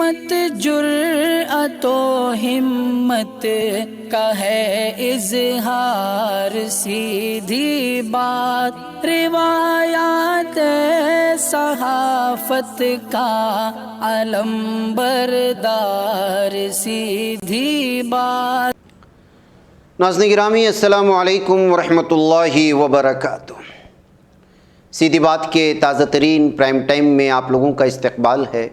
سمت جرأت و ہمت کا ہے اظہار، سیدھی بات روایات صحافت کا علم بردار، سیدھی بات۔ ناظرین گرامی السلام علیکم ورحمۃ اللہ وبرکاتہ۔ سیدھی بات کے تازہ ترین پرائم ٹائم میں آپ لوگوں کا استقبال ہے۔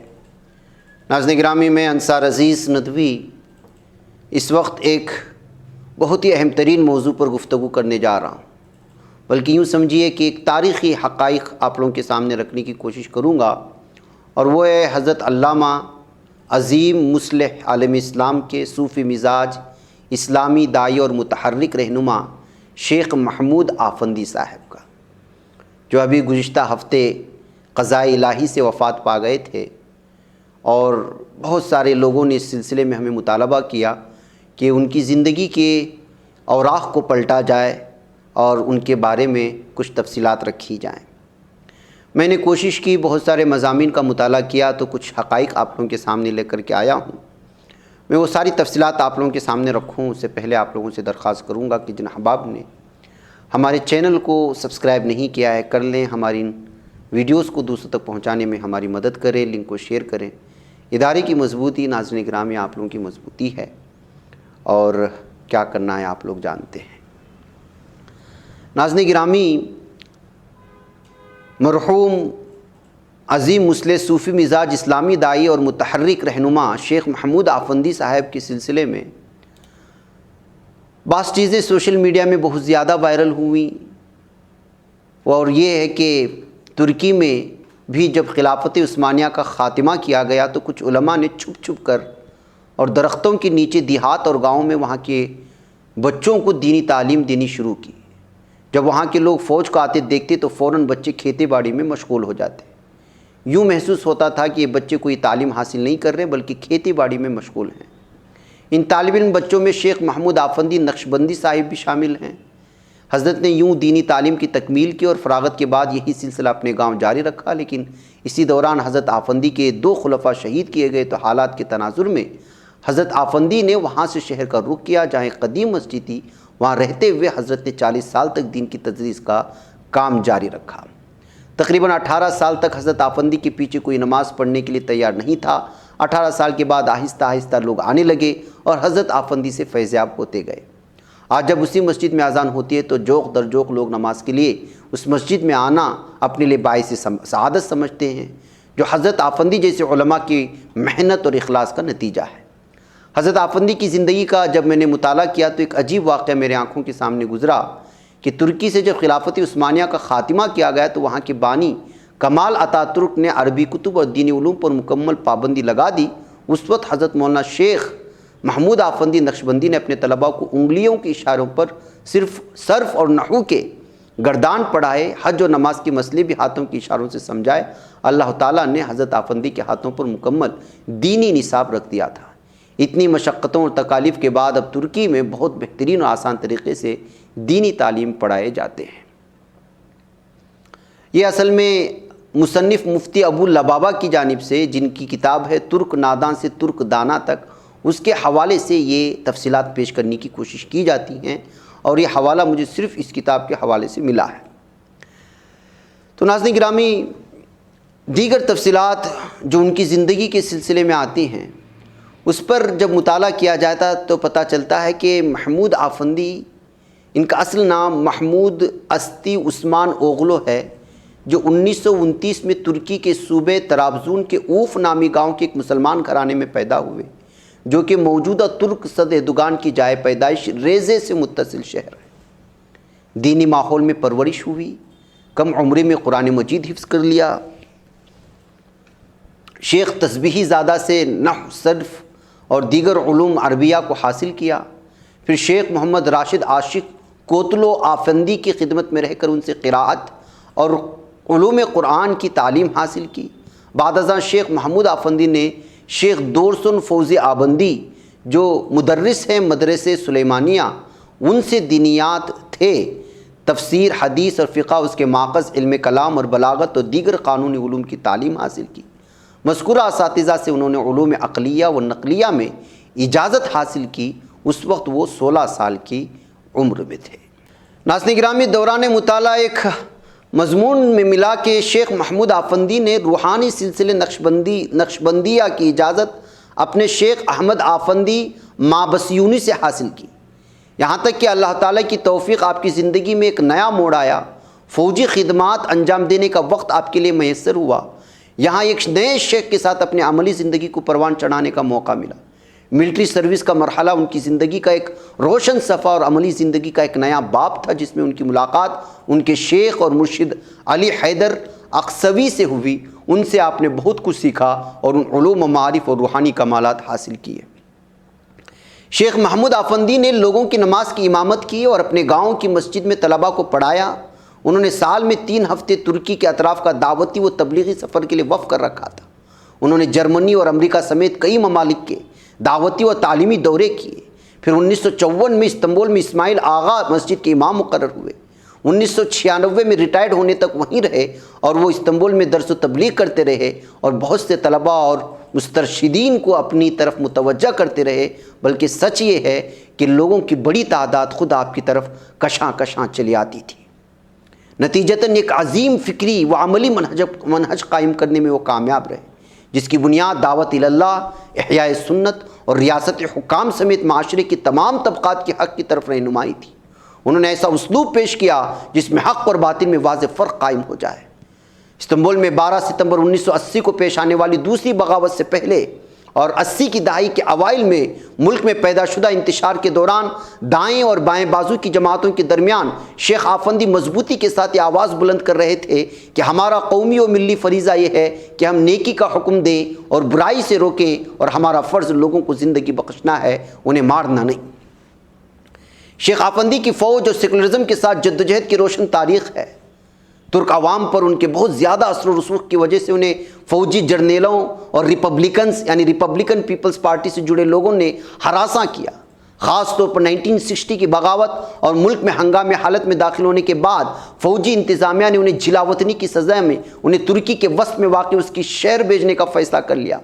ناظرین گرامی میں انصار عزیز ندوی اس وقت ایک بہت ہی اہم ترین موضوع پر گفتگو کرنے جا رہا ہوں، بلکہ یوں سمجھیے کہ ایک تاریخی حقائق آپ لوگوں کے سامنے رکھنے کی کوشش کروں گا، اور وہ ہے حضرت علامہ عظیم مصلح عالم اسلام کے صوفی مزاج اسلامی داعی اور متحرک رہنما شیخ محمود آفندی صاحب کا، جو ابھی گزشتہ ہفتے قضاء الہی سے وفات پا گئے تھے، اور بہت سارے لوگوں نے اس سلسلے میں ہمیں مطالبہ کیا کہ ان کی زندگی کے اوراق کو پلٹا جائے اور ان کے بارے میں کچھ تفصیلات رکھی جائیں۔ میں نے کوشش کی، بہت سارے مضامین کا مطالعہ کیا تو کچھ حقائق آپ لوگوں کے سامنے لے کر کے آیا ہوں۔ میں وہ ساری تفصیلات آپ لوگوں کے سامنے رکھوں اس سے پہلے آپ لوگوں سے درخواست کروں گا کہ جن احباب نے ہمارے چینل کو سبسکرائب نہیں کیا ہے کر لیں، ہماری ان ویڈیوز کو دوسروں تک پہنچانے میں ہماری مدد کریں، لنک کو شیئر کریں۔ ادارے کی مضبوطی ناظرین گرامی آپ لوگوں کی مضبوطی ہے، اور کیا کرنا ہے آپ لوگ جانتے ہیں۔ ناظرین گرامی، مرحوم عظیم مصلح صوفی مزاج اسلامی داعی اور متحرک رہنما شیخ محمود آفندی صاحب کے سلسلے میں بعض چیزیں سوشل میڈیا میں بہت زیادہ وائرل ہوئیں، اور یہ ہے کہ ترکی میں بھی جب خلافت عثمانیہ کا خاتمہ کیا گیا تو کچھ علماء نے چھپ چھپ کر اور درختوں کے نیچے دیہات اور گاؤں میں وہاں کے بچوں کو دینی تعلیم دینی شروع کی۔ جب وہاں کے لوگ فوج کو آتے دیکھتے تو فوراً بچے کھیتی باڑی میں مشغول ہو جاتے۔ یوں محسوس ہوتا تھا کہ یہ بچے کوئی تعلیم حاصل نہیں کر رہے بلکہ کھیتی باڑی میں مشغول ہیں۔ ان طالب علم بچوں میں شیخ محمود آفندی نقشبندی صاحب بھی شامل ہیں۔ حضرت نے یوں دینی تعلیم کی تکمیل کی اور فراغت کے بعد یہی سلسلہ اپنے گاؤں جاری رکھا، لیکن اسی دوران حضرت آفندی کے 2 خلفاء شہید کیے گئے تو حالات کے تناظر میں حضرت آفندی نے وہاں سے شہر کا رخ کیا جہاں ایک قدیم مسجد تھی، وہاں رہتے ہوئے حضرت نے 40 سال تک دین کی تدریس کا کام جاری رکھا۔ تقریباً 18 سال تک حضرت آفندی کے پیچھے کوئی نماز پڑھنے کے لیے تیار نہیں تھا۔ 18 سال کے بعد آہستہ آہستہ لوگ آنے لگے اور حضرت آفندی سے فیضیاب ہوتے گئے۔ آج جب اسی مسجد میں اذان ہوتی ہے تو جوق در جوق لوگ نماز کے لیے اس مسجد میں آنا اپنے لیے باعث سعادت سمجھتے ہیں، جو حضرت آفندی جیسے علماء کی محنت اور اخلاص کا نتیجہ ہے۔ حضرت آفندی کی زندگی کا جب میں نے مطالعہ کیا تو ایک عجیب واقعہ میرے آنکھوں کے سامنے گزرا کہ ترکی سے جب خلافت عثمانیہ کا خاتمہ کیا گیا تو وہاں کے بانی کمال اتا ترک نے عربی کتب اور دینی علوم پر مکمل پابندی لگا دی۔ اس وقت حضرت مولانا شیخ محمود آفندی نقشبندی نے اپنے طلباء کو انگلیوں کے اشاروں پر صرف صرف اور نحو کے گردان پڑھائے، حج و نماز کے مسئلے بھی ہاتھوں کے اشاروں سے سمجھائے۔ اللہ تعالیٰ نے حضرت آفندی کے ہاتھوں پر مکمل دینی نصاب رکھ دیا تھا۔ اتنی مشقتوں اور تکالیف کے بعد اب ترکی میں بہت بہترین اور آسان طریقے سے دینی تعلیم پڑھائے جاتے ہیں۔ یہ اصل میں مصنف مفتی ابو لبابہ کی جانب سے، جن کی کتاب ہے ترک ناداں سے ترک دانا تک، اس کے حوالے سے یہ تفصیلات پیش کرنے کی کوشش کی جاتی ہیں، اور یہ حوالہ مجھے صرف اس کتاب کے حوالے سے ملا ہے۔ تو ناظرین گرامی، دیگر تفصیلات جو ان کی زندگی کے سلسلے میں آتی ہیں اس پر جب مطالعہ کیا جاتا تو پتہ چلتا ہے کہ محمود آفندی، ان کا اصل نام محمود استی عثمان اوغلو ہے، جو 1929 میں ترکی کے صوبے طرابزون کے اوف نامی گاؤں کے ایک مسلمان گھرانے میں پیدا ہوئے، جو کہ موجودہ ترک صد اردگان کی جائے پیدائش ریزے سے متصل شہر ہے۔ دینی ماحول میں پرورش ہوئی، کم عمری میں قرآن مجید حفظ کر لیا۔ شیخ تسبیحی زادہ سے نحو، صرف اور دیگر علوم عربیہ کو حاصل کیا۔ پھر شیخ محمد راشد عاشق کوتلو آفندی کی خدمت میں رہ کر ان سے قراءت اور علوم قرآن کی تعلیم حاصل کی۔ بعد ازاں شیخ محمود آفندی نے شیخ دورسن فوزی آبندی، جو مدرس ہیں مدرسے سلیمانیہ، ان سے دینیات تھے، تفسیر، حدیث اور فقہ، اس کے ماخذ علم کلام اور بلاغت اور دیگر قانونی علوم کی تعلیم حاصل کی۔ مذکورہ اساتذہ سے انہوں نے علوم عقلیہ و نقلیہ میں اجازت حاصل کی، اس وقت وہ 16 سال کی عمر میں تھے۔ ناظرین گرامی، دوران مطالعہ ایک مضمون میں ملا کہ شیخ محمود آفندی نے روحانی سلسلے نقشبندیہ کی اجازت اپنے شیخ احمد آفندی مابسیونی سے حاصل کی، یہاں تک کہ اللہ تعالیٰ کی توفیق آپ کی زندگی میں ایک نیا موڑ آیا، فوجی خدمات انجام دینے کا وقت آپ کے لیے میسر ہوا، یہاں ایک نئے شیخ کے ساتھ اپنی عملی زندگی کو پروان چڑھانے کا موقع ملا۔ ملٹری سروس کا مرحلہ ان کی زندگی کا ایک روشن صفحہ اور عملی زندگی کا ایک نیا باب تھا، جس میں ان کی ملاقات ان کے شیخ اور مرشد علی حیدر اقصوی سے ہوئی۔ ان سے آپ نے بہت کچھ سیکھا اور ان علوم و معارف اور روحانی کمالات حاصل کیے۔ شیخ محمود آفندی نے لوگوں کی نماز کی امامت کی اور اپنے گاؤں کی مسجد میں طلباء کو پڑھایا۔ انہوں نے سال میں 3 ہفتے ترکی کے اطراف کا دعوتی و تبلیغی سفر کے لیے وقف کر رکھا تھا۔ انہوں نے جرمنی اور امریکہ سمیت کئی ممالک کے دعوتی و تعلیمی دورے کیے۔ پھر 1954 میں استنبول میں اسماعیل آغا مسجد کے امام مقرر ہوئے۔ 1996 میں ریٹائرڈ ہونے تک وہیں رہے اور وہ استنبول میں درس و تبلیغ کرتے رہے اور بہت سے طلباء اور مسترشدین کو اپنی طرف متوجہ کرتے رہے، بلکہ سچ یہ ہے کہ لوگوں کی بڑی تعداد خود آپ کی طرف کشاں کشاں چلی آتی تھی۔ نتیجتاً ایک عظیم فکری و عملی منہج قائم کرنے میں وہ کامیاب رہے، جس کی بنیاد دعوت اللہ، احیاء سنت اور ریاست حکام سمیت معاشرے کی تمام طبقات کے حق کی طرف رہنمائی تھی۔ انہوں نے ایسا اسلوب پیش کیا جس میں حق اور باطل میں واضح فرق قائم ہو جائے۔ استنبول میں 12 ستمبر 1980 کو پیش آنے والی دوسری بغاوت سے پہلے اور 80 کی دہائی کے اوائل میں ملک میں پیدا شدہ انتشار کے دوران دائیں اور بائیں بازو کی جماعتوں کے درمیان شیخ آفندی مضبوطی کے ساتھ یہ آواز بلند کر رہے تھے کہ ہمارا قومی و ملی فریضہ یہ ہے کہ ہم نیکی کا حکم دیں اور برائی سے روکیں، اور ہمارا فرض لوگوں کو زندگی بخشنا ہے، انہیں مارنا نہیں۔ شیخ آفندی کی فوج اور سیکولرزم کے ساتھ جدوجہد کی روشن تاریخ ہے۔ ترک عوام پر ان کے بہت زیادہ اثر و رسوخ کی وجہ سے انہیں فوجی جرنیلوں اور ریپبلکنز یعنی ریپبلکن پیپلز پارٹی سے جڑے لوگوں نے ہراساں کیا۔ خاص طور پر 1960 کی بغاوت اور ملک میں ہنگامی حالت میں داخل ہونے کے بعد فوجی انتظامیہ نے انہیں جلا وطنی کی سزا میں انہیں ترکی کے وسط میں واقع اس کی شہر بھیجنے کا فیصلہ کر لیا،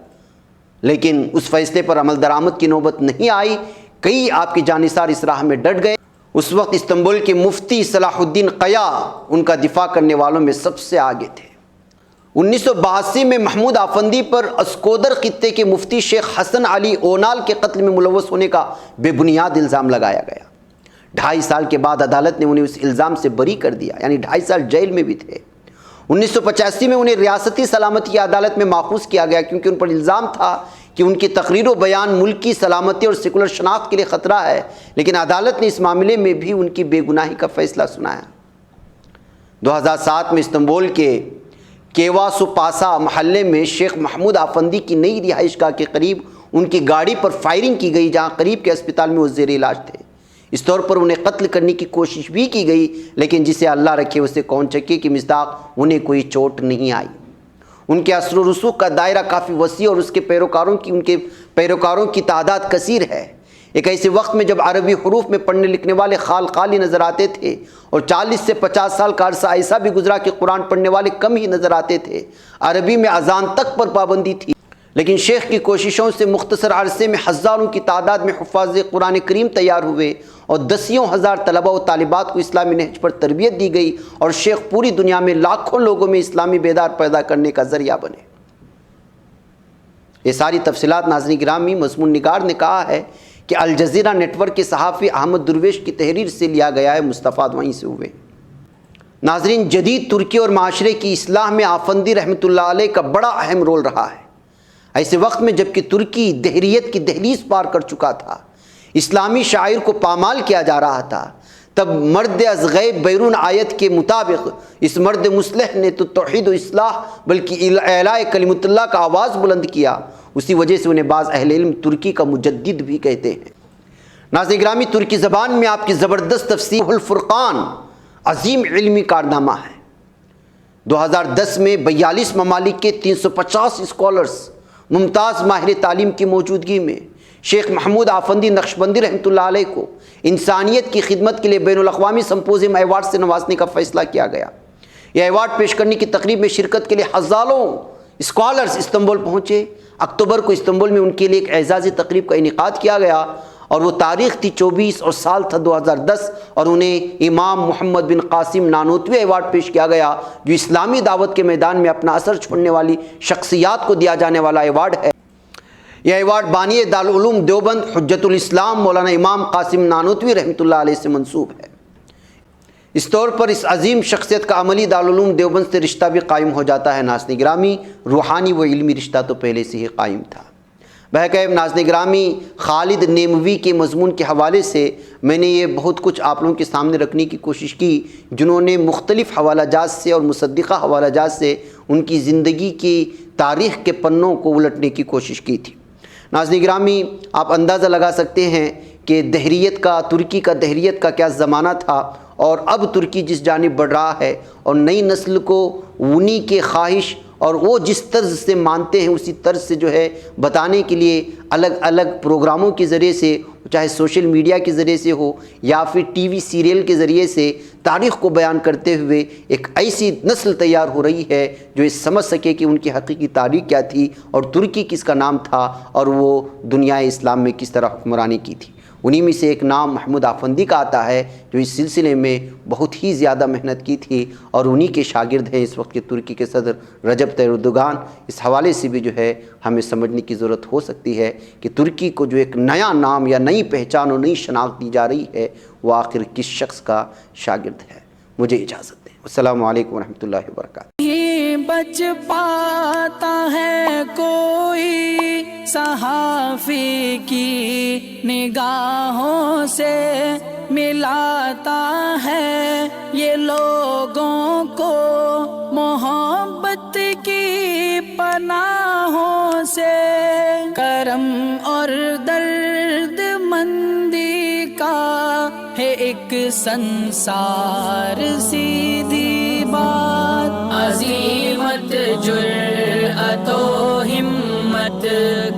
لیکن اس فیصلے پر عمل درآمد کی نوبت نہیں آئی۔ کئی آپ کے جانثار اس راہ میں ڈٹ گئے۔ اس وقت استنبول کے مفتی صلاح الدین قیا ان کا دفاع کرنے والوں میں سب سے آگے تھے۔ 1982 میں محمود آفندی پر اسکودر خطے کے مفتی شیخ حسن علی اونال کے قتل میں ملوث ہونے کا بے بنیاد الزام لگایا گیا۔ 2.5 سال کے بعد عدالت نے انہیں اس الزام سے بری کر دیا، یعنی 2.5 سال جیل میں بھی تھے۔ 1985 میں انہیں ریاستی سلامتی عدالت میں ماخوذ کیا گیا، کیونکہ ان پر الزام تھا کہ ان کی تقریر و بیان ملک کی سلامتی اور سیکولر شناخت کے لیے خطرہ ہے، لیکن عدالت نے اس معاملے میں بھی ان کی بے گناہی کا فیصلہ سنایا۔ 2007 میں استنبول کے کیواسو پاسا محلے میں شیخ محمود آفندی کی نئی رہائش گاہ کے قریب ان کی گاڑی پر فائرنگ کی گئی، جہاں قریب کے اسپتال میں وہ زیر علاج تھے۔ اس طور پر انہیں قتل کرنے کی کوشش بھی کی گئی، لیکن جسے اللہ رکھے اسے کون چکے کہ مصداق انہیں کوئی چوٹ نہیں آئی۔ ان کے اثر و رسوخ کا دائرہ کافی وسیع اور ان کے پیروکاروں کی تعداد کثیر ہے۔ ایک ایسے وقت میں جب عربی حروف میں پڑھنے لکھنے والے خالی نظر آتے تھے اور 40 سے 50 سال کا عرصہ ایسا بھی گزرا کہ قرآن پڑھنے والے کم ہی نظر آتے تھے، عربی میں اذان تک پر پابندی تھی، لیکن شیخ کی کوششوں سے مختصر عرصے میں ہزاروں کی تعداد میں حفاظ قرآن کریم تیار ہوئے اور دسیوں ہزار طلباء و طالبات کو اسلامی نہج پر تربیت دی گئی، اور شیخ پوری دنیا میں لاکھوں لوگوں میں اسلامی بیدار پیدا کرنے کا ذریعہ بنے۔ یہ ساری تفصیلات ناظرین گرامی مضمون نگار نے کہا ہے کہ الجزیرہ نیٹ ورک کے صحافی احمد درویش کی تحریر سے لیا گیا ہے، مستفاد وہیں سے ہوئے۔ ناظرین، جدید ترکی اور معاشرے کی اصلاح میں آفندی رحمۃ اللہ علیہ کا بڑا اہم رول رہا ہے۔ ایسے وقت میں جبکہ ترکی دہریت کی دہلیز پار کر چکا تھا، اسلامی شاعر کو پامال کیا جا رہا تھا، تب مرد از غیب بیرون آیت کے مطابق اس مرد مصلح نے تو توحید و اصلاح بلکہ اعلاء کلمت اللہ کا آواز بلند کیا۔ اسی وجہ سے انہیں بعض اہل علم ترکی کا مجدد بھی کہتے ہیں۔ ناظرین گرامی، ترکی زبان میں آپ کی زبردست تفسیر الفرقان عظیم علمی کارنامہ ہے۔ 2010 میں 42 ممالک کے 350 اسکالرز ممتاز ماہر تعلیم کی موجودگی میں شیخ محمود آفندی نقشبندی رحمۃ اللہ علیہ کو انسانیت کی خدمت کے لیے بین الاقوامی سمپوزیم ایوارڈ سے نوازنے کا فیصلہ کیا گیا۔ یہ ایوارڈ پیش کرنے کی تقریب میں شرکت کے لیے ہزاروں اسکالرز استنبول پہنچے، اکتوبر کو استنبول میں ان کے لیے ایک اعزازی تقریب کا انعقاد کیا گیا، اور وہ تاریخ تھی 24 اور سال تھا 2010، اور انہیں امام محمد بن قاسم نانوتوی ایوارڈ پیش کیا گیا، جو اسلامی دعوت کے میدان میں اپنا اثر چھوڑنے والی شخصیات کو دیا جانے والا ایوارڈ ہے۔ یہ ایوارڈ بانی دارالعلوم دیوبند حجت الاسلام مولانا امام قاسم نانوتوی رحمۃ اللہ علیہ سے منسوب ہے۔ اس طور پر اس عظیم شخصیت کا عملی دارالعلوم دیوبند سے رشتہ بھی قائم ہو جاتا ہے۔ ناظرین گرامی، روحانی و علمی رشتہ تو پہلے سے ہی قائم تھا۔ بہرکیف ناظرین گرامی، خالد نیموی کے مضمون کے حوالے سے میں نے یہ بہت کچھ آپ لوگوں کے سامنے رکھنے کی کوشش کی، جنہوں نے مختلف حوالہ جات سے اور مصدقہ حوالہ جات سے ان کی زندگی کی تاریخ کے پنوں کو الٹنے کی کوشش کی تھی۔ ناظرین گرامی، آپ اندازہ لگا سکتے ہیں کہ ترکی کا دہریت کا کیا زمانہ تھا، اور اب ترکی جس جانب بڑھ رہا ہے، اور نئی نسل کو انہی کے خواہش اور وہ جس طرز سے مانتے ہیں اسی طرز سے جو ہے بتانے کے لیے الگ الگ پروگراموں کے ذریعے سے، چاہے سوشل میڈیا کے ذریعے سے ہو یا پھر ٹی وی سیریل کے ذریعے سے، تاریخ کو بیان کرتے ہوئے ایک ایسی نسل تیار ہو رہی ہے جو یہ سمجھ سکے کہ ان کی حقیقی تاریخ کیا تھی، اور ترکی کس کا نام تھا، اور وہ دنیا اسلام میں کس طرح حکمرانی کی تھی۔ انہی میں سے ایک نام محمود آفندی کا آتا ہے، جو اس سلسلے میں بہت ہی زیادہ محنت کی تھی، اور انہی کے شاگرد ہیں اس وقت کے ترکی کے صدر رجب طیب اردوغان۔ اس حوالے سے بھی جو ہے ہمیں سمجھنے کی ضرورت ہو سکتی ہے کہ ترکی کو جو ایک نیا نام یا نئی پہچان اور نئی شناخت دی جا رہی ہے، وہ آخر کس شخص کا شاگرد ہے۔ مجھے اجازت دیں۔ السلام علیکم ورحمۃ اللہ وبرکاتہ۔ بچ پاتا ہے کوئی صحافی کی نگاہوں سے، ملاتا ہے یہ لوگوں کو محبت کی پناہوں سے، کرم اور درد مندی کا ہے ایک سنسار، سیدھی بات عظیمت جرأت و ہمت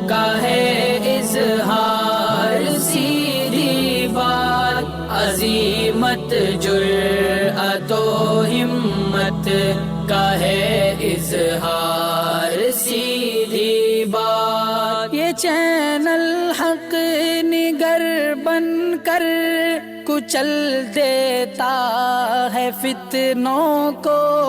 کا ہے اظہار، سیدھی بات عظیمت جرأت و ہمت کا ہے اظہار، سیدھی بات۔ یہ چینل حق نگر بن کر کچل دیتا ہے فتنوں کو۔